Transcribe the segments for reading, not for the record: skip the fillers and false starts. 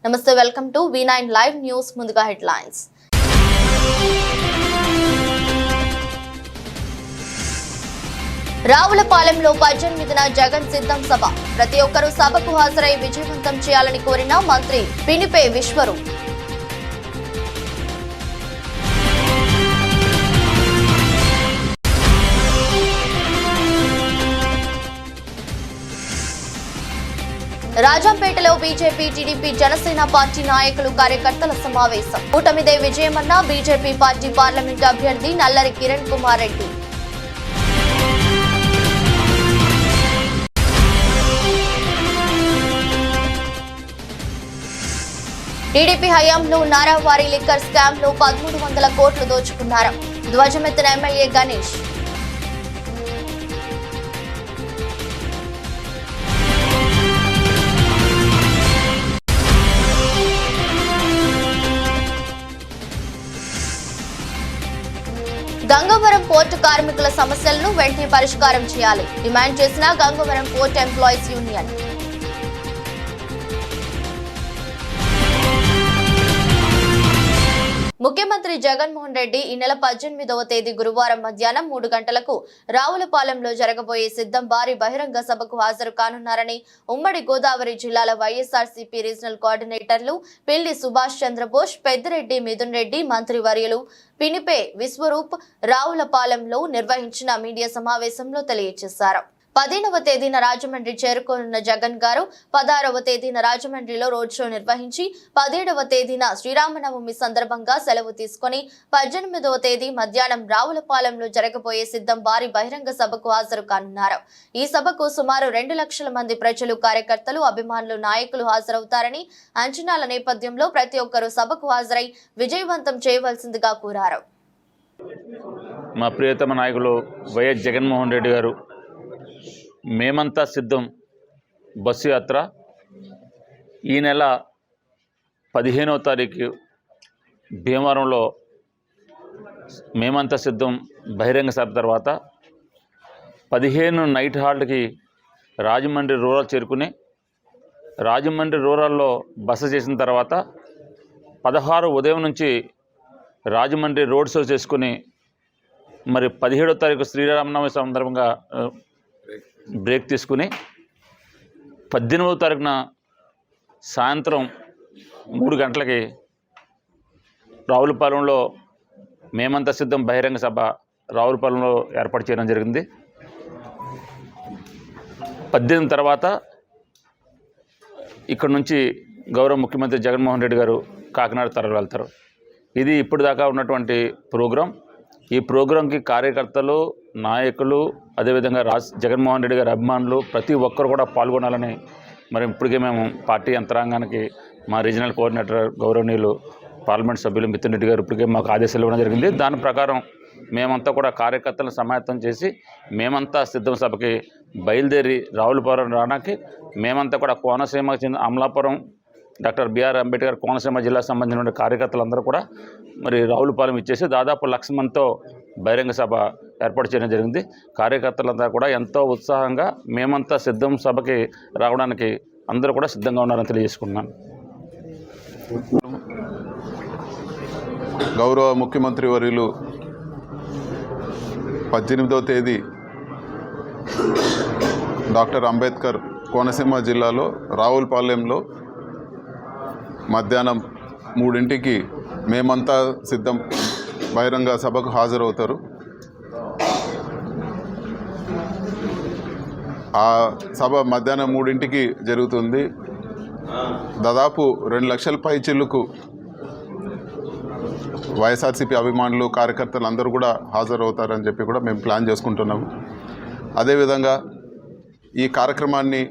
నమస్తే, welcome to V9 live news. ముందుగా headlines. రావులపాలెంలో 18న Jagan సిద్ధం సభ. ప్రతి ఒక్కరూ సభకు హాజరై విజయవంతం చేయాలని కోరిన మంత్రి పినిపే విశ్వరూప్. రాజంపేటలో బీజేపీ, టీడీపీ, జనసేన పార్టీ నాయకులు, కార్యకర్తల సమావేశం. కూటమిదే విజయమన్న బీజేపీ పార్టీ పార్లమెంట్ అభ్యర్థి నల్లరి కిరణ్ కుమార్ రెడ్డి. టీడీపీ హయాంలో నారావారి లిక్కర్ స్కామ్ లో 1300 కోట్లు దోచుకున్నారు. ధ్వజమెత్తిన ఎమ్మెల్యే గణేష్. గంగవరం పోర్టు కార్మికుల సమస్యలను వెంటనే పరిష్కారం చేయాలి డిమాండ్ చేసిన గంగవరం పోర్ట్ ఎంప్లాయీస్ యూనియన్. ముఖ్యమంత్రి జగన్మోహన్ రెడ్డి ఈ నెల 18వ తేదీ గురువారం మధ్యాహ్నం 3 గంటలకు రావులపాలెంలో జరగబోయే సిద్ధం భారీ బహిరంగ సభకు హాజరు కానున్నారని ఉమ్మడి గోదావరి జిల్లాల వైఎస్ఆర్సీపీ రీజనల్ కోఆర్డినేటర్లు పిల్లి సుభాష్ చంద్రబోస్, పెద్దిరెడ్డి మిథున్ రెడ్డి, మంత్రివర్యులు పినిపే విశ్వరూప్ రావులపాలెంలో నిర్వహించిన మీడియా సమావేశంలో తెలియజేశారు. 15వ తేదీన రాజమండ్రి చేరుకోనున్న జగన్ గారు 16వ తేదీన రాజమండ్రిలో రోడ్ షో నిర్వహించి 17వ తేదీన శ్రీరామనవమి సందర్భంగా సెలవు తీసుకుని 18వ తేదీ మధ్యాహ్నం రావులపాలెంలో జరగబోయే సిద్ధం భారీ బహిరంగ సభకు హాజరు కానున్నారు. ఈ సభకు సుమారు 2 లక్షల మంది ప్రజలు, కార్యకర్తలు, అభిమానులు, నాయకులు హాజరవుతారని అంచనాల నేపథ్యంలో ప్రతి ఒక్కరూ సభకు హాజరై విజయవంతం చేయవలసిందిగా కోరారు. మా ప్రియతమ నాయకులు వైఎస్ జగన్మోహన్ రెడ్డి గారు మేమంతా సిద్ధం బస్సు యాత్ర ఈ నెల 15వ తారీఖు భీమవరంలో మేమంతా సిద్ధం బహిరంగ సభ తర్వాత 15 నైట్ హాల్ట్కి రాజమండ్రి రూరల్ చేరుకుని రాజమండ్రి రూరల్లో బస చేసిన తర్వాత 16 ఉదయం నుంచి రాజమండ్రి రోడ్ షో చేసుకుని మరి 17వ తారీఖు శ్రీరామనవమి సందర్భంగా బ్రేక్ తీసుకుని 18వ తారీఖున సాయంత్రం 3 గంటలకి రావులపాలెంలో మేమంతా సిద్ధం బహిరంగ సభ రావులపాలెంలో ఏర్పాటు చేయడం జరిగింది. 18 తర్వాత ఇక్కడ నుంచి గౌరవ ముఖ్యమంత్రి జగన్మోహన్ రెడ్డి గారు కాకినాడ తరలి వెళ్తారు. ఇది ఇప్పటిదాకా ఉన్నటువంటి ప్రోగ్రాం. ఈ ప్రోగ్రాంకి కార్యకర్తలు, నాయకులు, అదేవిధంగా జగన్మోహన్ రెడ్డి గారి అభిమానులు ప్రతి ఒక్కరు కూడా పాల్గొనాలని మరి ఇప్పటికే మేము పార్టీ యంత్రాంగానికి మా రీజనల్ కోఆర్డినేటర్ గౌరవనీయులు పార్లమెంట్ సభ్యులు మిథున్ రెడ్డి గారు ఇప్పటికే మాకు ఆదేశాలు ఇవ్వడం జరిగింది. దాని ప్రకారం మేమంతా కూడా కార్యకర్తలను సమాయత్తం చేసి మేమంతా సిద్ధం సభకి బయలుదేరి రావులపాలెం రావడానికి మేమంతా కూడా కోనసీమ అమలాపురం డాక్టర్ బిఆర్ అంబేద్కర్ కోనసీమ జిల్లా సంబంధించిన కార్యకర్తలందరూ కూడా మరి రావులపాలెం ఇచ్చేసి దాదాపు 1,00,000 మందితో బహిరంగ సభ ఏర్పాటు చేయడం జరిగింది. కార్యకర్తలంతా కూడా ఎంతో ఉత్సాహంగా మేమంతా సిద్ధం సభకి రావడానికి అందరూ కూడా సిద్ధంగా ఉన్నారని తెలియజేసుకున్నాను. గౌరవ ముఖ్యమంత్రి వర్యులు 18వ తేదీ డాక్టర్ అంబేద్కర్ కోనసీమ జిల్లాలో రావులపాలెంలో మధ్యాహ్నం 3 మేమంతా సిద్ధం బహిరంగ సభకు హాజరవుతారు. ఆ సభ మధ్యాహ్నం 3 జరుగుతుంది. దాదాపు 2 లక్షల పైచిల్లుకు వైఎస్ఆర్సీపీ అభిమానులు, కార్యకర్తలు అందరూ కూడా హాజరవుతారని చెప్పి కూడా మేము ప్లాన్ చేసుకుంటున్నాము. అదేవిధంగా ఈ కార్యక్రమాన్ని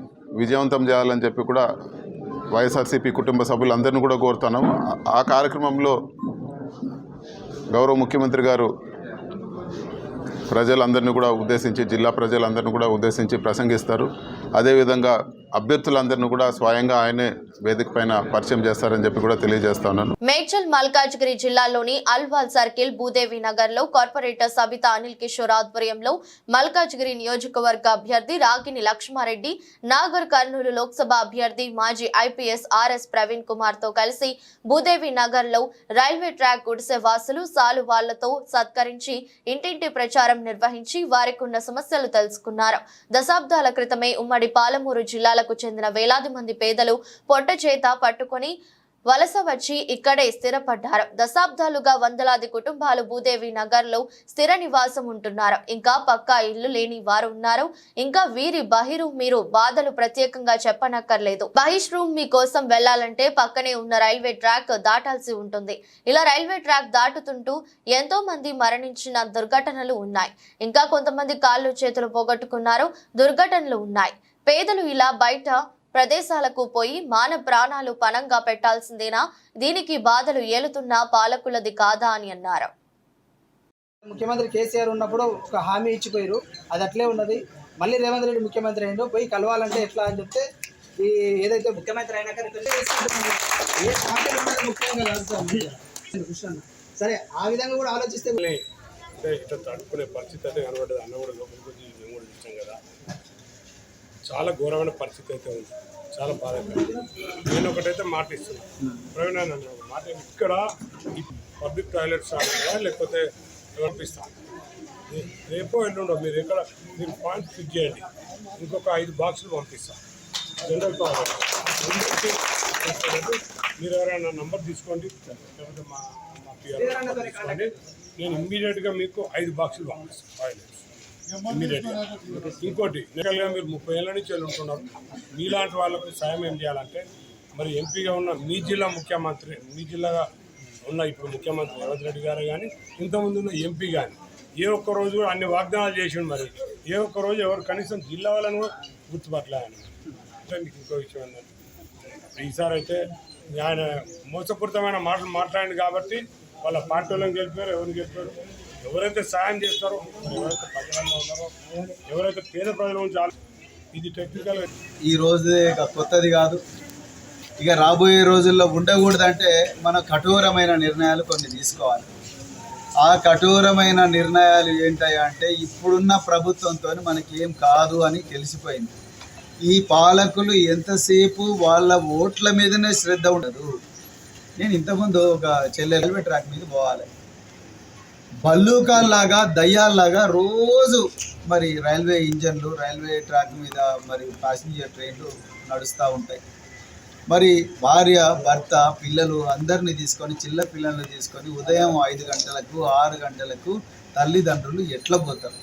విజయవంతం చేయాలని చెప్పి కూడా వైఎస్ఆర్సీపీ కుటుంబ సభ్యులందరినీ కూడా కోరుతున్నాము. ఆ కార్యక్రమంలో గౌరవ ముఖ్యమంత్రి గారు ప్రజలందరినీ కూడా ఉద్దేశించి, జిల్లా ప్రజలందరినీ కూడా ఉద్దేశించి ప్రసంగిస్తారు. అదేవిధంగా అభ్యర్థులందరినీ కూడా స్వయంగా ఆయనే వేదిక పైన పరిచయం చేస్తారని చెప్పి కూడా తెలియజేస్తా ఉన్నాను. మేడ్చల్ మల్కాజ్గిరి జిల్లాలోని అల్వాల్ సర్కిల్ భూదేవి నగర్ లో కార్పొరేటర్ సబితా అనిల్ కిషోర్ ఆధ్వర్యంలో మల్కాజ్గిరి నియోజకవర్గ అభ్యర్థి రాగిని లక్ష్మారెడ్డి, నాగర్ కర్నూలు లోక్సభ అభ్యర్థి మాజీ ఐపీఎస్ ఆర్ఎస్ ప్రవీణ్ కుమార్ తో కలిసి భూదేవి నగర్ లో రైల్వే ట్రాక్ గుడిసె వాసులు సాలువాళ్లతో సత్కరించి ఇంటింటి ప్రచారం నిర్వహించి వారికి ఉన్న సమస్యలు తెలుసుకున్నారు. దశాబ్దాల క్రితమే ఉమ్మడి పాలమూరు జిల్లాలకు చెందిన వేలాది మంది పేదలు పొట్ట చేత పట్టుకొని వలస వచ్చి ఇక్కడే స్థిరపడ్డారు. దశాబ్దాలుగా వందలాది కుటుంబాలు భూదేవి నగర్ లో స్థిర నివాసం ఉంటున్నారు. ఇంకా పక్కా ఇల్లు లేని వారు ఉన్నారు. ఇంకా వీరి బహిరు మీరు బాధలు ప్రత్యేకంగా చెప్పనక్కర్లేదు. బహిష్ రూమ్ మీకోసం వెళ్లాలంటే పక్కనే ఉన్న రైల్వే ట్రాక్ దాటాల్సి ఉంటుంది. ఇలా రైల్వే ట్రాక్ దాటుతుంటూ ఎంతో మంది మరణించిన దుర్ఘటనలు ఉన్నాయి. ఇంకా కొంతమంది కాళ్ళు చేతులు పోగొట్టుకున్నారు. దుర్ఘటనలు ఉన్నాయి. పేదలు ఇలా బయట ప్రదేశాలకు పోయి మాన ప్రాణాలు పణంగా పెట్టాల్సిందేనా? దీనికి బాధలు ఏలుతున్న పాలకులది కాదా అని అన్నారు. ముఖ్యమంత్రి కేసీఆర్ ఉన్నప్పుడు ఒక హామీ ఇచ్చిపోయారు, అది అట్లే ఉన్నది. మళ్ళీ రేవంత్ రెడ్డి ముఖ్యమంత్రి అయిందో పోయి కలవాలంటే ఎట్లా అని చెప్తే ఈ ఏదైతే ముఖ్యమంత్రి అయినాక ఏ పార్టీలు ఉన్నది ముఖ్యంగా కాదు. సరే ఆ విధంగా కూడా ఆలోచిస్తే అంటే ఇట్లా తడుపుకునే పరిస్థితి అయితే కనబడ్డది. అన్న కూడా లోపలికి వచ్చి మేము కూడా చూసాం కదా, చాలా ఘోరమైన పరిస్థితి అయితే ఉంది. చాలా బాధకరం. నేను ఒకటైతే మాట ఇస్తున్నాను, ప్రవీణ్ అన్న మాట, ఇక్కడ ఈ పబ్లిక్ టాయిలెట్స్ ఆడుతుందా లేకపోతే పంపిస్తాను. రేపో ఎల్లుండో మీరు ఎక్కడ మీరు పాయింట్ ఫిక్స్ చేయండి, ఇంకొక 5 బాక్సులు పంపిస్తాను జనరల్ టాయిలెట్. మీరు ఎవరైనా నంబర్ తీసుకోండి, లేకపోతే మా పిఆర్ తీసుకోండి. నేను ఇమ్మీడియట్గా మీకు 5 బాక్సులు పంపిస్తాను టాయిలెట్స్ ఇమ్మీడియట్గా. ఇంకోటి నిజంగా మీరు 30 ఏళ్ళ నుంచి ఉంటున్నారు. మీలాంటి వాళ్ళకు సాయం ఏం చేయాలంటే, మరి ఎంపీగా ఉన్న మీ జిల్లా ముఖ్యమంత్రి, మీ జిల్లాగా ఉన్న ఇప్పుడు ముఖ్యమంత్రి రేవంత్ రెడ్డి గారు కానీ, ఇంతకుముందు ఉన్న ఎంపీ కానీ ఏ ఒక్కరోజు కూడా అన్ని వాగ్దానాలు చేసిండు. మరి ఏ ఒక్కరోజు ఎవరు కనీసం జిల్లా వాళ్ళని కూడా గుర్తుపట్టలేని. అంటే మీకు ఇంకో విషయం ఏంటంటే, ఈసారి అయితే ఆయన మోసపూరితమైన మాటలు మాట్లాడింది కాబట్టి వాళ్ళ పార్టీ వాళ్ళని గెలిపారు. ఎవరిని గెలిపారు? ఎవరైతే సాయం చేస్తారో, ఎవరైతే ప్రజలలో ఉన్నారో, ఎవరైతే పేద ప్రజల నుంచి ఇది టెక్నికల్ ఈ రోజు కొత్తది కాదు. ఇక రాబోయే రోజుల్లో ఉండకూడదంటే మనం కఠోరమైన నిర్ణయాలు కొన్ని తీసుకోవాలి. ఆ కఠోరమైన నిర్ణయాలు ఏంటయ్యా అంటే, ఇప్పుడున్న ప్రభుత్వంతో మనకేం కాదు అని తెలిసిపోయింది. ఈ పాలకులు ఎంతసేపు వాళ్ళ ఓట్ల మీదనే శ్రద్ధ ఉండదు. నేను ఇంతకుముందు ఒక రైల్వే ట్రాక్ మీద పోవాలి, బల్లూకాల్లాగా దయ్యాల్లాగా రోజు మరి రైల్వే ఇంజన్లు రైల్వే ట్రాక్ మీద మరి ప్యాసింజర్ ట్రైన్లు నడుస్తూ ఉంటాయి. మరి భార్య భర్త పిల్లలు అందరినీ తీసుకొని, చిల్ల పిల్లల్ని తీసుకొని ఉదయం 5 గంటలకు 6 గంటలకు తల్లిదండ్రులు ఎట్లా పోతారు?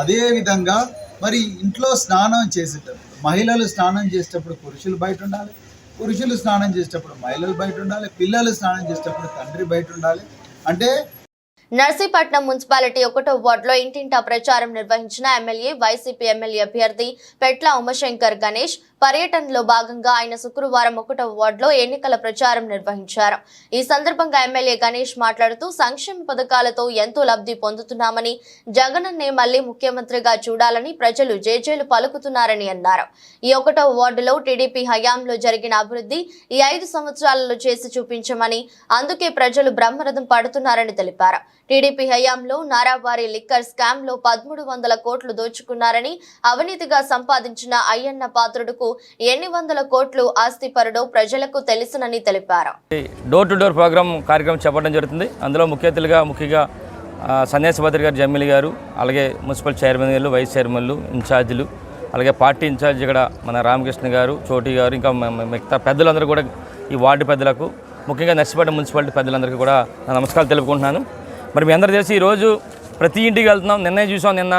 అదేవిధంగా మరి ఇంట్లో స్నానం చేసేటప్పుడు మహిళలు స్నానం చేసేటప్పుడు పురుషులు బయట ఉండాలి, పురుషులు స్నానం చేసేటప్పుడు మహిళలు బయట ఉండాలి, పిల్లలు స్నానం చేసేటప్పుడు తండ్రి బయట ఉండాలి. అంటే నర్సీపట్నం మున్సిపాలిటీ 1వ వార్డులో ఇంటింటా ప్రచారం నిర్వహించిన ఎమ్మెల్యే వైసీపీ ఎమ్మెల్యే అభ్యర్థి పెట్ల ఉమాశంకర్ గణేష్ పర్యటనలో భాగంగా ఆయన శుక్రవారం 1వ వార్డులో ఎన్నికల ప్రచారం నిర్వహించారు. ఈ సందర్భంగా ఎమ్మెల్యే గణేష్ మాట్లాడుతూ సంక్షేమ పథకాలతో ఎంతో లబ్ధి పొందుతున్నామని, జగనన్నే మళ్లీ ముఖ్యమంత్రిగా చూడాలని ప్రజలు జేజేలు పలుకుతున్నారని అన్నారు. ఈ 1వ వార్డులో టీడీపీ హయాంలో జరిగిన అభివృద్ధి ఈ 5 సంవత్సరాలలో చేసి చూపించమని, అందుకే ప్రజలు బ్రహ్మరథం పడుతున్నారని తెలిపారు. టీడీపీ హయాంలో నారావారి లిక్కర్ స్కామ్ లో 1300 కోట్లు దోచుకున్నారని, అవినీతిగా సంపాదించిన అయ్యన్న పాత్రుడుకు ఎన్ని వందల కోట్లు ఆస్తిపరుడో ప్రజలకు తెలుసునని తెలిపారు. డోర్ టు డోర్ ప్రోగ్రామ్ కార్యక్రమం చెప్పడం జరుగుతుంది. అందులో ముఖ్యంగా సన్యాసిభద్ర గారు, జమ్మిలి గారు, అలాగే మున్సిపల్ చైర్మన్ గారు, వైస్ చైర్మన్లు, ఇన్ఛార్జీలు, అలాగే పార్టీ ఇన్ఛార్జ్ ఇక్కడ మన రామకృష్ణ గారు, చోటి గారు, ఇంకా మిగతా పెద్దలందరూ కూడా, ఈ వార్డు పెద్దలకు, ముఖ్యంగా నర్సీపట్నం మున్సిపాలిటీ పెద్దలందరికీ కూడా నమస్కారాలు తెలుపుకుంటున్నాను. మరి మీ అందరూ తెలిసి ఈరోజు ప్రతి ఇంటికి వెళ్తున్నాం. నిన్నే చూసాం, నిన్న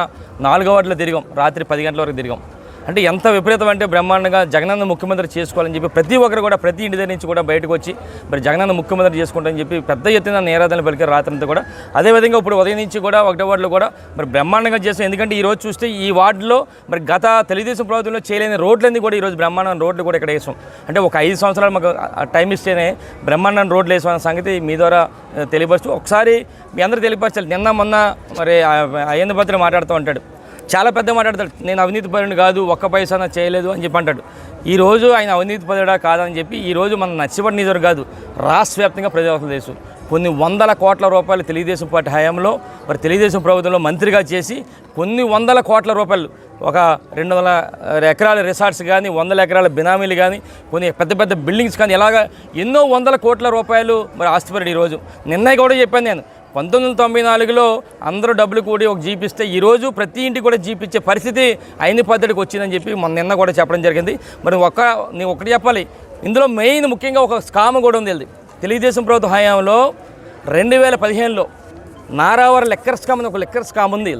4వ వార్డులో తిరిగాం, రాత్రి 10 గంటల వరకు తిరిగాం. అంటే ఎంత విపరీతం అంటే బ్రహ్మాండంగా జగనన్న ముఖ్యమంత్రి చేసుకోవాలని చెప్పి ప్రతి ఒక్కరు కూడా ప్రతి ఇంటి దగ్గర నుంచి కూడా బయటకు వచ్చి మరి జగనన్న ముఖ్యమంత్రి చేసుకుంటారని చెప్పి పెద్ద ఎత్తున నేరాధనలు పలికారు రాత్రంతా కూడా. అదేవిధంగా ఇప్పుడు ఉదయం నుంచి కూడా 1వ వార్డులో కూడా మరి బ్రహ్మాండంగా చేస్తాం. ఎందుకంటే ఈరోజు చూస్తే ఈ వార్డులో మరి గత తెలుగుదేశం ప్రభుత్వంలో చేయలేని రోడ్లన్నీ కూడా ఈరోజు బ్రహ్మాండమైన రోడ్లు కూడా ఇక్కడ వేసాం. అంటే ఒక 5 సంవత్సరాలు మాకు టైం ఇస్తేనే బ్రహ్మాండమైన రోడ్లు వేసామన్న సంగతి మీ ద్వారా తెలియపరుస్తూ ఒకసారి మీ అందరూ తెలియపరచాలి. నిన్న మొన్న మరి అయ్యన్న భద్ర మాట్లాడుతూ ఉంటాడు, చాలా పెద్ద మాట్లాడతాడు, నేను అవినీతి పరుని కాదు, ఒక్క పైసా చేయలేదు అని చెప్పి అంటాడు. ఈరోజు ఆయన అవినీతి పరుడా కాదని చెప్పి ఈరోజు మన నర్సీపట్నం నియోజకవర్గం కాదు రాష్ట్ర వ్యాప్తంగా ప్రజావసరం తెలుసు కొన్ని వందల కోట్ల రూపాయలు తెలుగుదేశం పార్టీ హయాంలో మరి తెలుగుదేశం ప్రభుత్వంలో మంత్రిగా చేసి కొన్ని వందల కోట్ల రూపాయలు ఒక 200 ఎకరాల రిసార్ట్స్ కానీ 100 ఎకరాల బినామీలు కానీ కొన్ని పెద్ద పెద్ద బిల్డింగ్స్ కానీ ఇలాగ ఎన్నో వందల కోట్ల రూపాయలు మరి ఆస్తిపరుడు ఈరోజు నిన్న కూడా చెప్పాను నేను 1994లో అందరూ డబ్బులు కూడి ఒక జీప్ ఇస్తే ఈరోజు ప్రతి ఇంటికి కూడా జీప్ ఇచ్చే పరిస్థితి అయిన పద్ధతికి వచ్చిందని చెప్పి మన నిన్న కూడా చెప్పడం జరిగింది. మరి నేను ఒకటి చెప్పాలి, ఇందులో మెయిన్ ముఖ్యంగా ఒక స్కామ్ కూడా ఉంది. తెలుగుదేశం ప్రభుత్వ హయాంలో 2015లో నారావర లెక్కర్ స్కామ్ అని ఒక లెక్కర్ స్కామ్ ఉంది.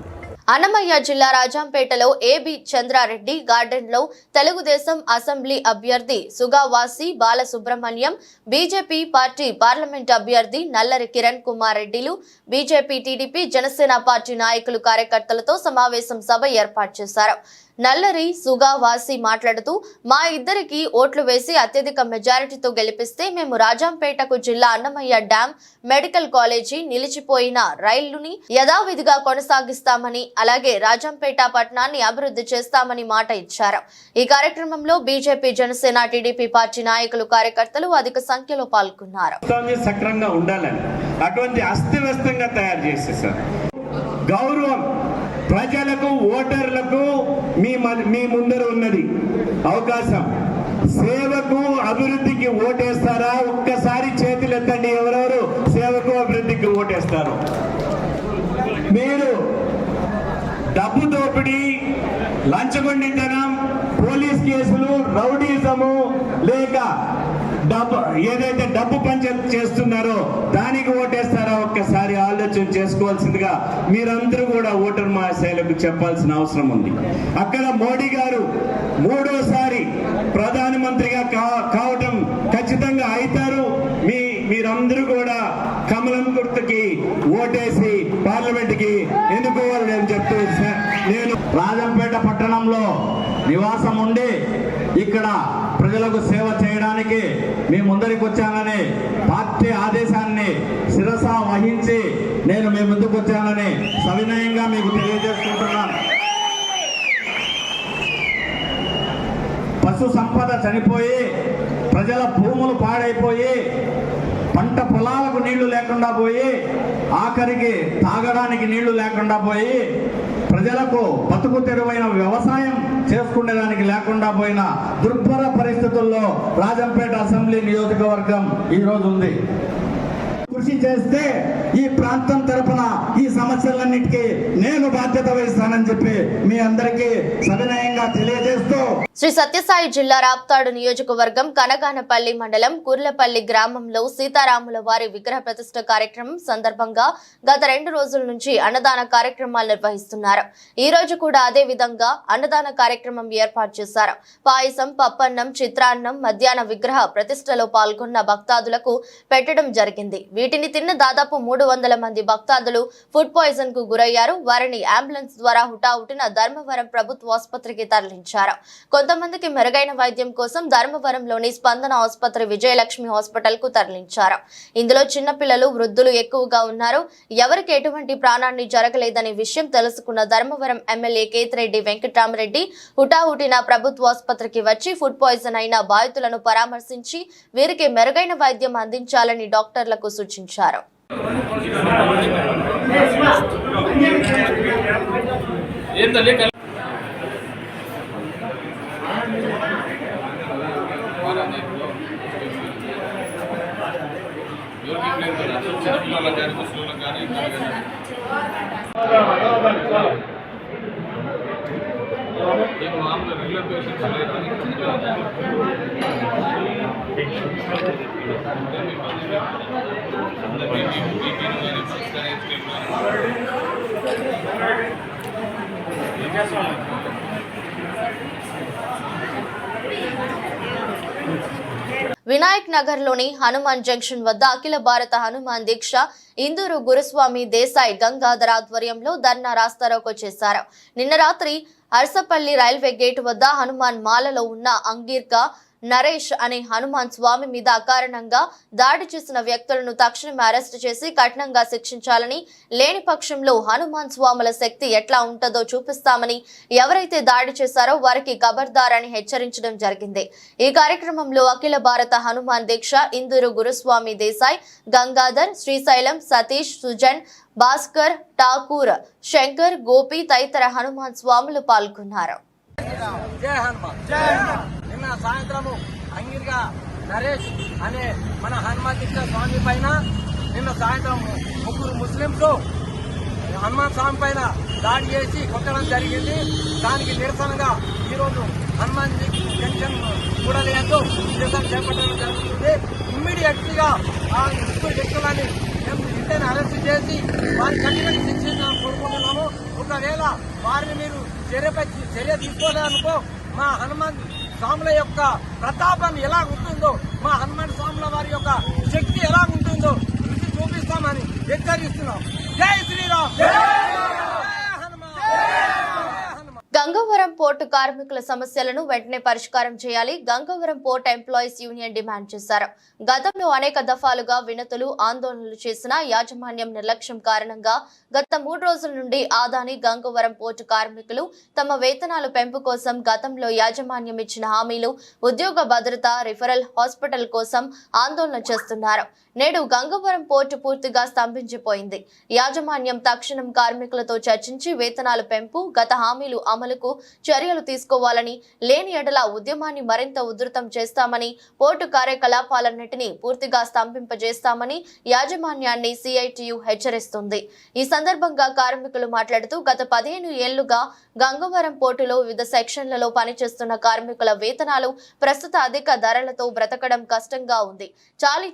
అన్నమయ్య జిల్లా రాజంపేటలో ఏబి చంద్రారెడ్డి గార్డెన్ లో తెలుగుదేశం అసెంబ్లీ అభ్యర్థి సుగావాసి బాలసుబ్రహ్మణ్యం, బీజేపీ పార్టీ పార్లమెంట్ అభ్యర్థి నల్లరి కిరణ్ కుమార్ రెడ్డిలు, బీజేపీ, టీడీపీ, జనసేన పార్టీ నాయకులు, కార్యకర్తలతో సమావేశం సభ ఏర్పాటు చేశారు. నల్లరి సుగావాసి మాట్లాడుతూ, మా ఇద్దరికి ఓట్లు వేసి అత్యధిక మెజారిటీతో గెలిపిస్తే మేము రాజంపేటకు జిల్లా అన్నమయ్య డ్యాం, మెడికల్ కాలేజీ, నిలిచిపోయిన రైళ్లుని యథావిధిగా కొనసాగిస్తామని, అలాగే రాజంపేట పట్టణాన్ని అభివృద్ధి చేస్తామని మాట ఇచ్చారు. ఈ కార్యక్రమంలో బీజేపీ, జనసేన, టీడీపీ పార్టీ నాయకులు, కార్యకర్తలు అధిక సంఖ్యలో పాల్గొన్నారు. సక్రంగా ఉండాలని అటువంటి అస్తవ్యస్తంగా తయారు చేసేసారు. గౌరవం ప్రజలకు, ఓటర్లకు మీ ముందర ఉన్నది అవకాశం. సేవకు, అభివృద్ధికి ఓటేస్తారా? ఒక్కసారి చేతులు ఎత్తండి, ఎవరెవరు సేవకు, అభివృద్ధికి ఓటేస్తారు. మీరు డబ్బు దోపిడీ, లంచగొండితనం, పోలీస్ కేసులు, రౌడీజము లేక ఏదైతే డబ్బు పంచాయతీ చేస్తున్నారో దానికి ఓటేస్తారా? ఒక్కసారి ఆలోచన చేసుకోవాల్సిందిగా మీరందరూ కూడా ఓటర్ మహాశైలకు చెప్పాల్సిన అవసరం ఉంది. అక్కడ మోడీ గారు 3వ ప్రధానమంత్రిగా కావటం ఖచ్చితంగా అవుతారు. మీరందరూ కూడా కమలం గుర్తుకి ఓటేసి పార్లమెంట్కి ఎన్నుకోవాలని నేను చెప్తూ నేను రాజంపేట పట్టణంలో నివాసం ఉండి ఇక్కడ ప్రజలకు సేవ చేయడానికి మీ ముందరికి వచ్చానని, పార్టీ ఆదేశాన్ని శిరస వహించి నేను మీ ముందుకు వచ్చానని సవినయంగా మీకు తెలియజేసుకుంటున్నాను. పశు సంపద చనిపోయి, ప్రజల భూములు పాడైపోయి, పంట పొలాలకు నీళ్లు లేకుండా పోయి, ఆఖరికి తాగడానికి నీళ్లు లేకుండా పోయి, ప్రజలకు బతుకు తెరువైన వ్యవసాయం చేసుకునేదానికి లేకుండా పోయిన దుర్భర పరిస్థితుల్లో రాజంపేట అసెంబ్లీ నియోజకవర్గం ఈరోజు ఉంది. కృషి చేస్తే ఈ ప్రాంతం తరపున ఈ సమస్యలన్నిటికీ నేను బాధ్యత వహిస్తానని చెప్పి మీ అందరికీ సవినయంగా తెలియజేస్తూ, శ్రీ సత్యసాయి జిల్లా రాప్తాడు నియోజకవర్గం కనగానపల్లి మండలం కుర్లపల్లి గ్రామంలో సీతారాముల వారి విగ్రహ ప్రతిష్ఠ కార్యక్రమం సందర్భంగా గత 2 రోజుల నుంచి అన్నదాన కార్యక్రమాలు నిర్వహిస్తున్నారు. ఈ రోజు కూడా అదే విధంగా అన్నదాన కార్యక్రమం ఏర్పాటు చేశారు. పాయసం, పప్పన్నం, చిత్రాన్నం మధ్యాహ్న విగ్రహ ప్రతిష్టలో పాల్గొన్న భక్తాదులకు పెట్టడం జరిగింది. వీటిని తిన్న దాదాపు 300 మంది భక్తాదులు ఫుడ్ పాయిజన్ కు గురయ్యారు. వారిని అంబులెన్స్ ద్వారా హుటాహుటిన ధర్మవరం ప్రభుత్వ ఆసుపత్రికి తరలించారు. కొంతమందికి మెరుగైన వైద్యం కోసం ధర్మవరంలోని స్పందన ఆసుపత్రి, విజయలక్ష్మి హాస్పిటల్ కు తరలించారు. ఇందులో చిన్నపిల్లలు, వృద్ధులు ఎక్కువగా ఉన్నారు. ఎవరికి ఎటువంటి ప్రాణాన్ని జరగలేదనే విషయం తెలుసుకున్న ధర్మవరం ఎమ్మెల్యే కేతిరెడ్డి వెంకటరామరెడ్డి హుటాహుటిన ప్రభుత్వ ఆసుపత్రికి వచ్చి ఫుడ్ పాయిజన్ అయిన బాధితులను పరామర్శించి వీరికి మెరుగైన వైద్యం అందించాలని డాక్టర్లకు సూచించారు. వినాయక్ నగర్ లోని హనుమాన్ జంక్షన్ వద్ద అఖిల భారత హనుమాన్ దీక్ష ఇందూరు గురుస్వామి దేశాయ్ గంగాధర్ ఆధ్వర్యంలో ధర్నా రాస్తారోకో చేశారు. నిన్న రాత్రి అర్సపల్లి రైల్వే గేటు వద్ద హనుమాన్ మాలలో ఉన్న అంగీర్క నరేష్ అనే హనుమాన్ స్వామి మీద అకారణంగా దాడి చేసిన వ్యక్తులను తక్షణమే అరెస్టు చేసి కఠినంగా శిక్షించాలని, లేని పక్షంలో హనుమాన్ స్వాముల శక్తి ఎట్లా ఉంటుందో చూపిస్తామని, ఎవరైతే దాడి చేశారో వారికి ఖబర్దార్ అని హెచ్చరించడం జరిగింది. ఈ కార్యక్రమంలో అఖిల భారత హనుమాన్ దీక్ష ఇందూరు గురుస్వామి దేశాయ్, గంగాధర్, శ్రీశైలం, సతీష్, సుజన్, భాస్కర్, ఠాకూర్, శంకర్, గోపి తదితర హనుమాన్ స్వాములు పాల్గొన్నారు. జై హనుమాన్. నిన్న సాయంత్రము అంగిరిగా నరేష్ అనే మన హనుమాన్ దీక్ష స్వామి పైన నిన్న సాయంత్రం ముగ్గురు ముస్లింస్ హనుమాన్ స్వామి పైన దాడి చేసి కొట్టడం జరిగింది. దానికి నిరసనగా ఈరోజు హనుమాన్ జంక్షన్ కూడలియందు నిరసన చేపట్టడం జరుగుతుంది. ఇమ్మీడియట్ గా ఆ ముగ్గురు వ్యక్తులని మేము ఇంటిని అరెస్ట్ చేసి వారిని కఠినంగా శిక్షించాలని కోరుకుంటున్నాము. ఒకవేళ వారిని మీరు చర్య తీసుకోలేదనుకో మా హనుమాన్ స్వాముల యొక్క ప్రతాపం ఎలా ఉంటుందో, మా హనుమాన్ స్వాముల వారి యొక్క శక్తి ఎలా ఉంటుందో ఇది చూపిస్తామని హెచ్చరిస్తున్నాం. జై శ్రీరామ్. గంగవరం పోర్టు కార్మికుల సమస్యలను వెంటనే పరిష్కారం చేయాలి Gangavaram port employees union demand చేశారు. గతంలో అనేక దఫాలుగా వినతులు, ఆందోళనలు చేసిన యాజమాన్యం నిర్లక్ష్యం కారణంగా గత 3 రోజుల నుండి ఆదాని గంగవరం పోర్టు కార్మికులు తమ వేతనాలు పెంపు కోసం గతంలో యాజమాన్యం ఇచ్చిన హామీలు, ఉద్యోగ భద్రత, రిఫరల్ హాస్పిటల్ కోసం ఆందోళన చేస్తున్నారు. నేడు గంగవరం పోర్టు పూర్తిగా స్తంభించిపోయింది. యాజమాన్యం తక్షణం కార్మికులతో చర్చించి వేతనాలు పెంపు, గత హామీలు అమలుకు చర్యలు తీసుకోవాలని, లేని ఎడల ఉద్యమాన్ని మరింత ఉధృతం చేస్తామని, పోర్టు కార్యకలాపాలన్నింటినీ పూర్తిగా స్తంభింపజేస్తామని యాజమాన్యాన్ని సిఐటియు హెచ్చరిస్తుంది. ఈ సందర్భంగా కార్మికులు మాట్లాడుతూ గత 15 ఏళ్లుగా గంగవరం పోర్టులో వివిధ సెక్షన్లలో పనిచేస్తున్న కార్మికుల వేతనాలు ప్రస్తుత అధిక ధరలతో బ్రతకడం కష్టంగా ఉంది.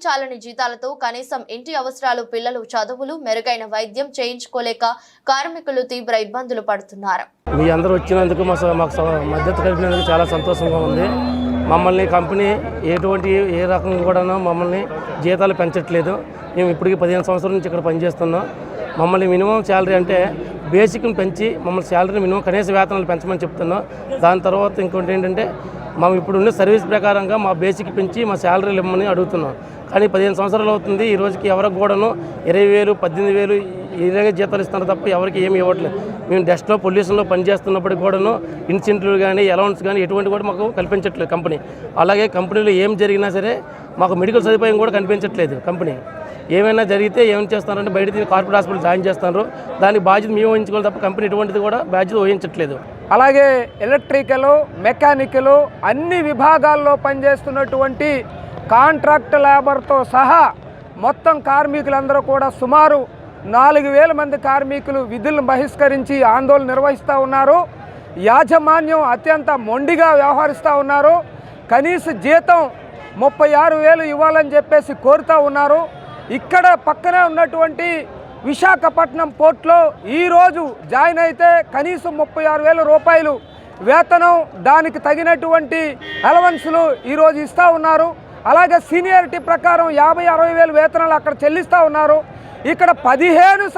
చాలని జీతాలతో కనీసం ఇంటి అవసరాలు, పిల్లలు చదువులు, మెరుగైన వైద్యం చేయించుకోలేక కార్మికులు తీవ్ర ఇబ్బందులు పడుతున్నారు. మీ అందరూ వచ్చినందుకు మాకు మద్దతు కలిపినందుకు చాలా సంతోషంగా ఉంది. మమ్మల్ని కంపెనీ ఏ రకంగా కూడా మమ్మల్ని జీతాలు పెంచట్లేదు. మేము ఇప్పటికీ 15 సంవత్సరాల నుంచి ఇక్కడ పనిచేస్తున్నాం. మమ్మల్ని మినిమం శాలరీ అంటే బేసిక్ని పెంచి మమ్మల్ని శాలరీ మినిమం కనీస వేతనాలు పెంచమని చెప్తున్నాం. దాని తర్వాత ఇంకోటి ఏంటంటే మేము ఇప్పుడు ఉన్న సర్వీస్ ప్రకారంగా మా బేసిక్ పెంచి మా శాలరీలు ఇవ్వమని అడుగుతున్నాం. కానీ 15 సంవత్సరాలు అవుతుంది. ఈ రోజుకి ఎవరికి కూడాను 20,000, 18,000 ఇలాగే జీతాలు ఇస్తున్నారు తప్ప ఎవరికి ఏమి ఇవ్వట్లేదు. మేము డస్ట్లో పొల్యూషన్లో పనిచేస్తున్నప్పటికి కూడాను ఇన్సెంటివ్లు కానీ అలౌన్స్ కానీ ఎటువంటి కూడా మాకు కల్పించట్లేదు కంపెనీ. అలాగే కంపెనీలో ఏం జరిగినా సరే మాకు మెడికల్ సదుపాయం కూడా కనిపించట్లేదు. కంపెనీ ఏమైనా జరిగితే ఏం చేస్తున్నారంటే బయట కార్పొరేట్ హాస్పిటల్ జాయిన్ చేస్తున్నారు. దానికి బాధ్యత మేము వహించుకోవాలి తప్ప కంపెనీ ఎటువంటిది కూడా బాధ్యత వహించట్లేదు. అలాగే ఎలక్ట్రికల్, మెకానికల్ అన్ని విభాగాల్లో పనిచేస్తున్నటువంటి కాంట్రాక్ట్ లేబర్తో సహా మొత్తం కార్మికులందరూ కూడా సుమారు 4,000 మంది కార్మికులు విధులను బహిష్కరించి ఆందోళన నిర్వహిస్తూ ఉన్నారు. యాజమాన్యం అత్యంత మొండిగా వ్యవహరిస్తూ ఉన్నారు. కనీస జీతం 36,000 ఇవ్వాలని చెప్పేసి కోరుతూ ఉన్నారు. ఇక్కడ పక్కనే ఉన్నటువంటి విశాఖపట్నం పోర్ట్లో ఈరోజు జాయిన్ అయితే కనీసం 36,000 రూపాయలు వేతనం, దానికి తగినటువంటి అలవెన్స్లు ఈరోజు ఇస్తూ ఉన్నారు. అలాగే సీనియారిటీ ప్రకారం 50,000-60,000 వేతనాలు అక్కడ చెల్లిస్తూ ఉన్నారు. ఇక్కడ 15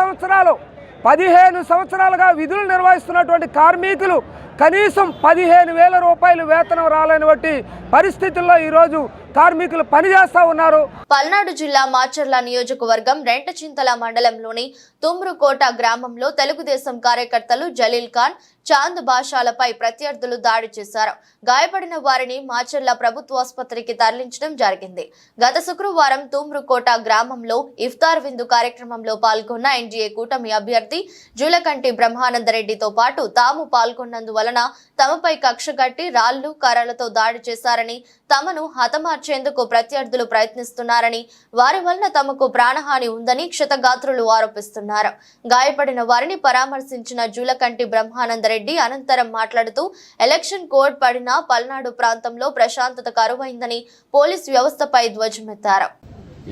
సంవత్సరాలుగా విధులు నిర్వహిస్తున్నటువంటి కార్మికులు కనీసం 15,000 రూపాయలు వేతనం రాలేనటువంటి పరిస్థితుల్లో ఈరోజు కార్మికులు పనిచేస్తూ ఉన్నారు. పల్నాడు జిల్లా మాచర్ల నియోజకవర్గం రెంటచింతల మండలంలోని తుమ్రుకోట గ్రామంలో తెలుగుదేశం కార్యకర్తలు జలీల్ ఖాన్, చాంద్ బాషాలపై ప్రత్యర్థులు దాడి చేశారు. గాయపడిన వారిని మాచర్ల ప్రభుత్వాసుపత్రికి తరలించడం జరిగింది. గత శుక్రవారం తుమ్రుకోట గ్రామంలో ఇఫ్తార్ విందు కార్యక్రమంలో పాల్గొన్న ఎన్డీఏ కూటమి అభ్యర్థి జూలకంటి బ్రహ్మానందరెడ్డితో పాటు తాము పాల్గొన్నందువలన తమపై కక్షగట్టి రాళ్లు, కర్రలతో దాడి చేశారని, తమను హతమార్చేందుకు ప్రత్యర్థులు ప్రయత్నిస్తున్నారని, వారి వలన తమకు ప్రాణహాని ఉందని క్షతగాత్రులు ఆరోపిస్తున్నారు. గాయపడిన వారిని పరామర్శించిన జూలకంటి బ్రహ్మానందరెడ్డి అనంతరం మాట్లాడుతూ ఎలక్షన్ కోడ్ పడిన పల్నాడు ప్రాంతంలో ప్రశాంతత కరువైందని పోలీస్ వ్యవస్థపై ధ్వజమెత్తారు.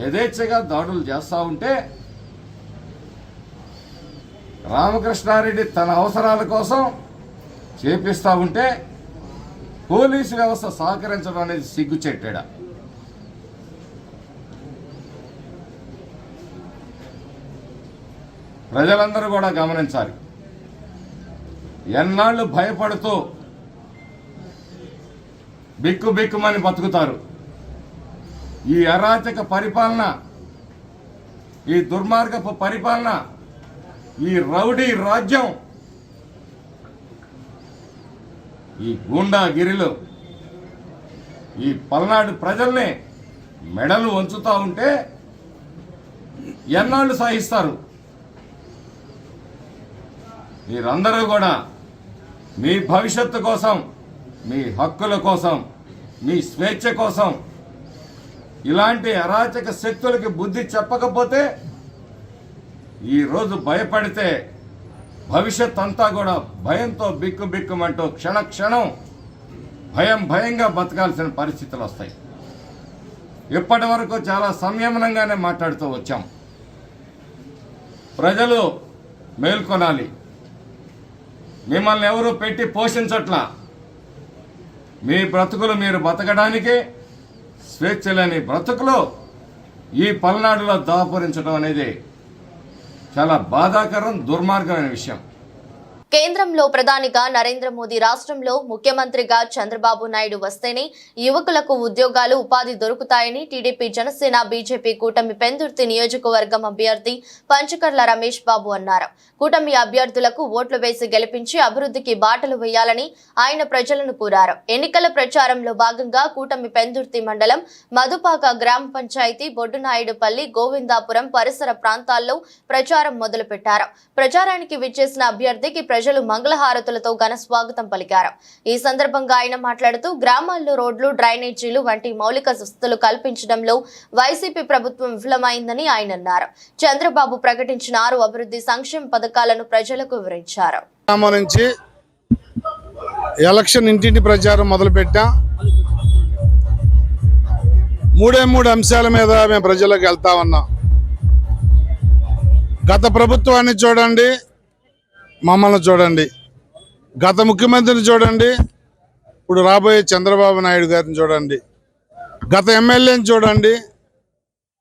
యథేచ్ఛగా దాడులు చేస్తా ఉంటే రామకృష్ణారెడ్డి తన అవసరాల కోసం చేపిస్తా ఉంటే పోలీసు వ్యవస్థ సహకరించడం అనేది సిగ్గుచెట్టేడా? ప్రజలందరూ కూడా గమనించాలి. ఎన్నాళ్ళు భయపడుతూ బిక్కుమని బతుకుతారు. ఈ అరాచక పరిపాలన, ఈ దుర్మార్గపు పరిపాలన, ఈ రౌడీ రాజ్యం, ఈ గూండాగిరిలో ఈ పల్నాడు ప్రజల్ని మెడలు వంచుతూ ఉంటే ఎన్నాళ్ళు సహిస్తారు? మీరందరూ కూడా మీ భవిష్యత్తు కోసం, మీ హక్కుల కోసం, మీ స్వేచ్ఛ కోసం ఇలాంటి అరాచక శక్తులకి బుద్ధి చెప్పకపోతే, ఈరోజు భయపడితే భవిష్యత్ అంతా కూడా భయంతో బిక్కుమంటూ క్షణం భయంగా బతకాల్సిన పరిస్థితులు వస్తాయి. ఇప్పటి వరకు చాలా సంయమనంగానే మాట్లాడుతూ వచ్చాం. ప్రజలు మేల్కొనాలి. మిమ్మల్ని ఎవరు పెట్టి పోషించట్లా. మీ బ్రతుకులు మీరు బతకడానికి స్వేచ్ఛ లేని బ్రతుకులు ఈ పల్నాడులో దాపురించడం అనేది చాలా బాధాకరం, దుర్మార్గమైన విషయం. కేంద్రంలో ప్రధానిగా నరేంద్ర మోదీ, రాష్ట్రంలో ముఖ్యమంత్రిగా చంద్రబాబు నాయుడు వస్తేనే యువకులకు ఉద్యోగాలు, ఉపాధి దొరుకుతాయని టీడీపీ, జనసేన, బీజేపీ కూటమి పెందుర్తి నియోజకవర్గం అభ్యర్థి పంచకర్ల రమేష్ బాబు అన్నారు. కూటమి అభ్యర్థులకు ఓట్లు వేసి గెలిపించి అభివృద్ధికి బాటలు వేయాలని ఆయన ప్రజలను కోరారు. ఎన్నికల ప్రచారంలో భాగంగా కూటమి పెందుర్తి మండలం మధుపాక గ్రామ పంచాయతీ, బొడ్డునాయుడుపల్లి, గోవిందాపురం పరిసర ప్రాంతాల్లో ప్రచారం మొదలుపెట్టారు. ప్రచారానికి విచ్చేసిన అభ్యర్థికి ప్రజలు మంగళహారతులతో ఘన స్వాగతం పలికారు. ఈ సందర్భంగా ఆయన మాట్లాడుతూ గ్రామాల్లో రోడ్లు, డ్రైనేజీలు వంటి మౌలిక వసతులు కల్పించడంలో వైసీపీ ప్రభుత్వం విఫలమైందని ఆయన అన్నారు. చంద్రబాబు ప్రకటించిన 6 అభివృద్ధి సంక్షేమ పథకాలను ప్రజలకు వివరించారు. నుంచి ఎలక్షన్ ఇంటింటి ప్రచారం మొదలుపెట్టాం. 3 అంశాల మీద మేము ప్రజలకు వెళ్తా ఉన్నాం. గత ప్రభుత్వాన్ని చూడండి, మమ్మల్ని చూడండి. గత ముఖ్యమంత్రిని చూడండి, ఇప్పుడు రాబోయే చంద్రబాబు నాయుడు గారిని చూడండి. గత ఎమ్మెల్యేని చూడండి,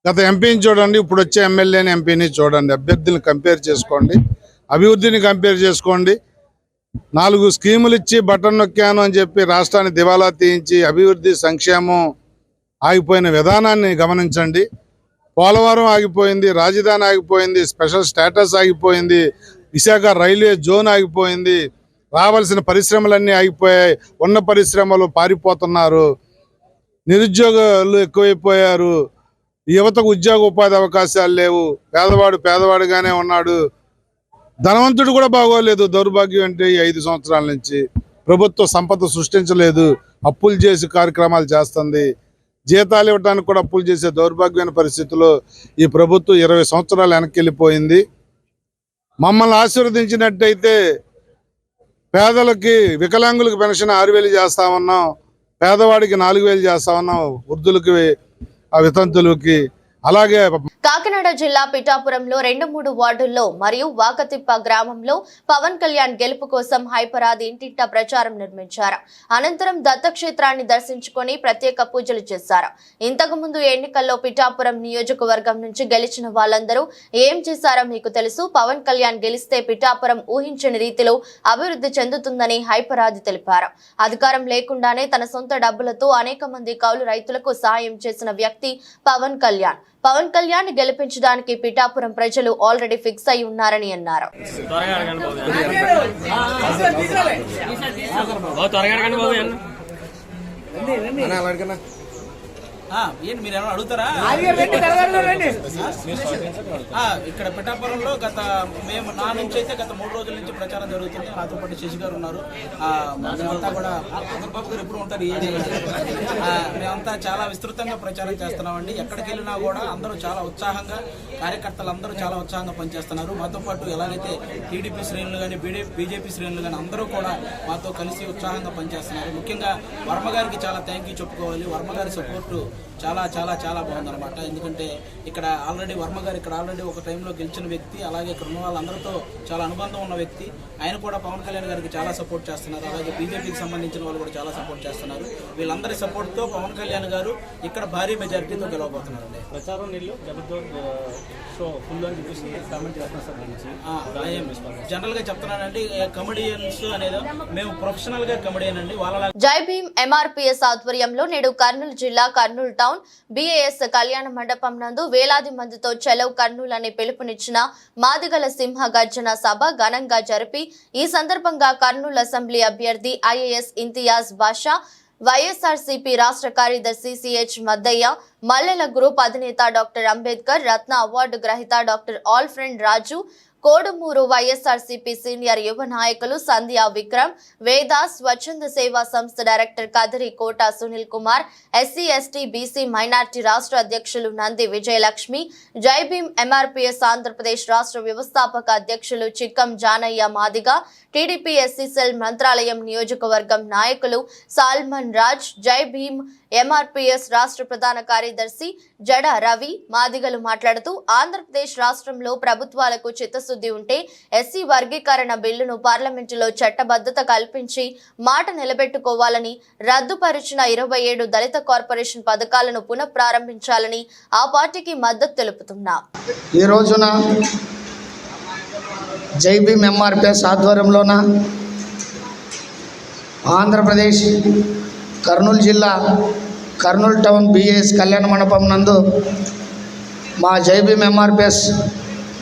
గత ఎంపీని చూడండి, ఇప్పుడు వచ్చే ఎమ్మెల్యేని, ఎంపీని చూడండి. అభ్యర్థులను కంపేర్ చేసుకోండి, అభివృద్ధిని కంపేర్ చేసుకోండి. 4 స్కీములు ఇచ్చి బటన్ నొక్కాను అని చెప్పి రాష్ట్రాన్ని దివాలా తీయించి అభివృద్ధి, సంక్షేమం ఆగిపోయిన విధానాన్ని గమనించండి. పోలవరం ఆగిపోయింది, రాజధాని ఆగిపోయింది, స్పెషల్ స్టేటస్ ఆగిపోయింది, విశాఖ రైల్వే జోన్ ఆగిపోయింది, రావాల్సిన పరిశ్రమలన్నీ ఆగిపోయాయి. ఉన్న పరిశ్రమలు పారిపోతున్నారు, నిరుద్యోగులు ఎక్కువైపోయారు, యువతకు ఉద్యోగ ఉపాధి అవకాశాలు లేవు, పేదవాడు పేదవాడుగానే ఉన్నాడు, ధనవంతుడు కూడా బాగోలేదు. దౌర్భాగ్యం అంటే 5 సంవత్సరాల నుంచి ప్రభుత్వ సంపద సృష్టించలేదు, అప్పులు చేసి కార్యక్రమాలు చేస్తుంది. జీతాలు ఇవ్వడానికి కూడా అప్పులు చేసే దౌర్భాగ్యమైన పరిస్థితుల్లో ఈ ప్రభుత్వం 20 సంవత్సరాలు వెనక్కి వెళ్ళిపోయింది. మమ్మల్ని ఆశీర్వదించినట్టయితే పేదలకి, వికలాంగులకు పెన్షన్ 6,000 చేస్తా ఉన్నాం, పేదవాడికి 4,000 చేస్తా ఉన్నాం, వృద్ధులకి, వితంతులకి. అలాగే కాకినాడ జిల్లా పిఠాపురంలో 2-3 వార్డుల్లో మరియు వాకతిప్ప గ్రామంలో పవన్ కళ్యాణ్ గెలుపు కోసం హైపరాది ఇంటింటా ప్రచారం నిర్మించారు. అనంతరం దత్తక్షేత్రాన్ని దర్శించుకొని ప్రత్యేక పూజలు చేశారు. ఇంతకు ముందు ఎన్నికల్లో పిఠాపురం నియోజకవర్గం నుంచి గెలిచిన వాళ్ళందరూ ఏం చేశారో మీకు తెలుసు. పవన్ కళ్యాణ్ గెలిస్తే పిఠాపురం ఊహించని రీతిలో అభివృద్ధి చెందుతుందని హైపరాది తెలిపారు. అధికారం లేకుండానే తన సొంత డబ్బులతో అనేక మంది కౌలు రైతులకు సాయం చేసిన వ్యక్తి పవన్ కళ్యాణ్. పవన్ కళ్యాణ్ గెలిపించడానికి పిఠాపురం ప్రజలు ఆల్రెడీ ఫిక్స్ అయి ఉన్నారని అన్నారు. ఏంటి మీరు ఏమైనా అడుగుతారా? ఇక్కడ పిఠాపురంలో నా నుంచి అయితే గత 3 రోజుల నుంచి ప్రచారం జరుగుతుంది. నాతో పాటు శశి గారు ఉన్నారు. మేమంతా కూడా ఎప్పుడు ఉంటారు, మేమంతా చాలా విస్తృతంగా ప్రచారం చేస్తున్నామండి. ఎక్కడికి వెళ్ళినా కూడా అందరూ చాలా ఉత్సాహంగా, కార్యకర్తలు అందరూ చాలా ఉత్సాహంగా పనిచేస్తున్నారు. మాతో పాటు ఎలాగైతే టీడీపీ శ్రేణులు కానీ, బీజేపీ శ్రేణులు కానీ అందరూ కూడా మాతో కలిసి ఉత్సాహంగా పనిచేస్తున్నారు. ముఖ్యంగా వర్మ గారికి చాలా థ్యాంక్ యూ చెప్పుకోవాలి. వర్మ గారి సపోర్టు చాలా చాలా చాలా బాగుందన్నమాట. ఎందుకంటే ఇక్కడ ఆల్రెడీ వర్మ గారు ఇక్కడ ఆల్రెడీ ఒక టైంలో గెలిచిన వ్యక్తి, అలాగే ఇక్కడ ఉన్న వాళ్ళందరితో చాలా అనుబంధం ఉన్న వ్యక్తి. ఆయన కూడా పవన్ కళ్యాణ్ గారికి చాలా సపోర్ట్ చేస్తున్నారు. అలాగే బీజేపీకి సంబంధించిన వాళ్ళు కూడా చాలా సపోర్ట్ చేస్తున్నారు. వీళ్ళందరి సపోర్ట్తో పవన్ కళ్యాణ్ గారు ఇక్కడ భారీ మెజారిటీతో గెలవబోతున్నారండి. ప్రచారం నీళ్ళు జనరల్ గా చెప్తున్నానండి, కమెడియన్స్ అనేది మేము ప్రొఫెషనల్ గా కమెడియన్ అండి. వాళ్ళ జై భీమ్ ఎంఆర్పీఎస్ ఆధ్వర్యంలో నేడు కర్నూలు జిల్లా కర్నూలు టౌన్ BAS కళ్యాణ మండపం నందు వేలాది మందితో చలో కర్నూలు అని పిలుపునిచ్చిన మాదిగల సింహ గర్జన సభ ఘనంగా జరిపి ఈ సందర్భంగా కర్నూలు అసెంబ్లీ అభ్యర్థి IAS ఇంతియాజ్ బాషా, వైఎస్ఆర్సీపీ రాష్ట్ర కార్యదర్శి CH మద్దయ్య, మల్లెల గ్రూప్ అధినేత డాక్టర్ అంబేద్కర్ రత్న అవార్డు గ్రహీత doctor Alfred Raju, Kodumur YSRCP senior యువ నాయకులు సంధ్యా విక్రమ్, వేదాస్, స్వచ్ఛంద సేవా సంస్థ director Kadiri Kota Sunil Kumar, SC ST BC minority రాష్ట్ర అధ్యక్షులు నంది విజయలక్ష్మి, జై భీమ్ ఎంఆర్పీఎస్ ఆంధ్రప్రదేశ్ రాష్ట్ర వ్యవస్థాపక అధ్యక్షులు Chikkam Janaiah Madiga, TDP SC cell Mantralayam నియోజకవర్గం నాయకులు సాల్మన్ రాజ్, జై భీమ్ ఎంఆర్పీఎస్ రాష్ట్ర ప్రధాన కార్యదర్శి జడ రవి మాదిగలు మాట్లాడుతూ ఆంధ్రప్రదేశ్ రాష్ట్రంలో ప్రభుత్వాలకు చిత్తశుద్ధి ఉంటే SC వర్గీకరణ బిల్లును పార్లమెంటులో చట్టబద్ధత కల్పించి మాట నిలబెట్టుకోవాలని, రద్దుపరిచిన 27 దళిత కార్పొరేషన్ పథకాలను పునఃప్రారంభించాలని ఆ పార్టీకి మద్దతు తెలుపుతున్నా. ఈ రోజున జై భీమ్ ఎంఆర్పీఎస్ ఆధ్వర్యంలోన ఆంధ్రప్రదేశ్ కర్నూలు జిల్లా కర్నూలు టౌన్ BAS కళ్యాణ మండపం నందు మా జై భీమ్ ఎంఆర్పీఎస్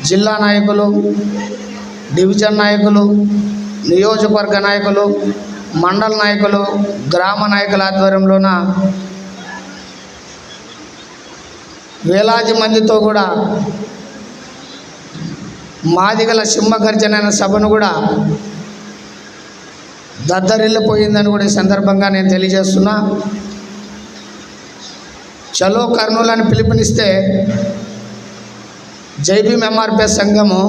జిల్లా నాయకులు, డివిజన్ నాయకులు, నియోజకవర్గ నాయకులు, మండల నాయకులు, గ్రామ నాయకుల ఆధ్వర్యంలోన వేలాది మందితో కూడా మాదిగల సింహగర్జన సభను కూడా దద్దరిల్లిపోయిందని కూడా ఈ సందర్భంగా నేను తెలియజేస్తున్నా. చలో కర్నూలు అని పిలుపునిస్తే జై భీమ్ ఎంఆర్పీఎస్ సంఘము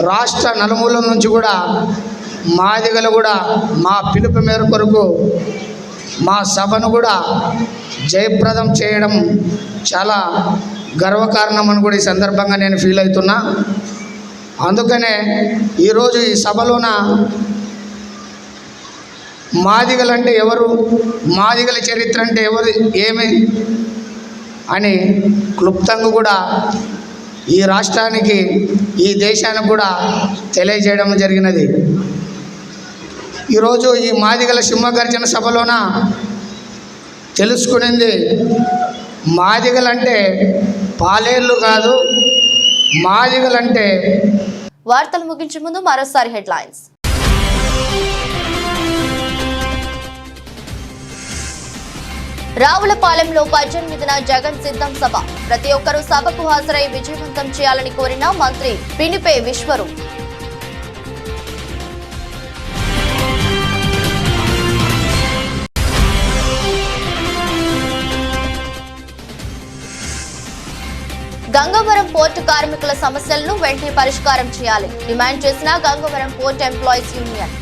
రాష్ట్ర నలుమూలల నుంచి కూడా మాదిగలు కూడా మా పిలుపు మేర కొరకు మా సభను కూడా జయప్రదం చేయడం చాలా గర్వకారణం అని కూడా ఈ సందర్భంగా నేను ఫీల్ అవుతున్నా. అందుకనే ఈరోజు ఈ సభలోన మాదిగలంటే ఎవరు, మాదిగల చరిత్ర అంటే ఎవరు, ఏమి అని క్లుప్తంగా కూడా ఈ రాష్ట్రానికి, ఈ దేశానికి కూడా తెలియజేయడం జరిగినది. ఈరోజు ఈ మాదిగల సింహగర్జన సభలోన తెలుసుకునింది, మాదిగలంటే పాలేర్లు కాదు, మాదిగలంటే. వార్తలు ముగించే ముందు మరోసారి హెడ్లైన్స్. రావులపాలెంలో 18న జగన్ సిద్ధం సభ. ప్రతి ఒక్కరూ సభకు హాజరై విజయవంతం చేయాలని కోరిన మంత్రి పినిపే విశ్వరు. గంగవరం పోర్టు కార్మికుల సమస్యలను వెంటనే పరిష్కారం చేయాలి డిమాండ్ చేసిన Gangavaram port employees union.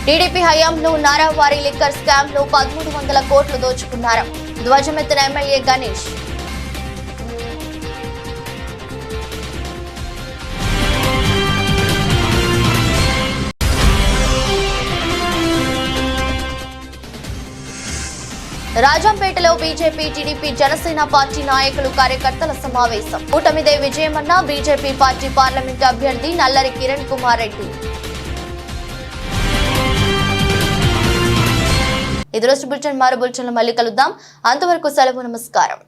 TDP హయాంలో నారావారి లిక్కర్ స్కామ్ లో 1300 కోట్లు దోచుకున్నారు. ధ్వజమెత్తిన ఎమ్మెల్యే గణేష్. రాజంపేటలో బీజేపీ, టీడీపీ, జనసేన పార్టీ నాయకులు, కార్యకర్తల సమావేశం. కూటమిదే విజయమన్న బీజేపీ పార్టీ పార్లమెంటు అభ్యర్థి నల్లరి కిరణ్ కుమార్ రెడ్డి. ఇది రోజు బులెటిన్. మరో బులెటిన్లో మళ్ళీ కలుద్దాం. అంతవరకు సెలవు. నమస్కారం.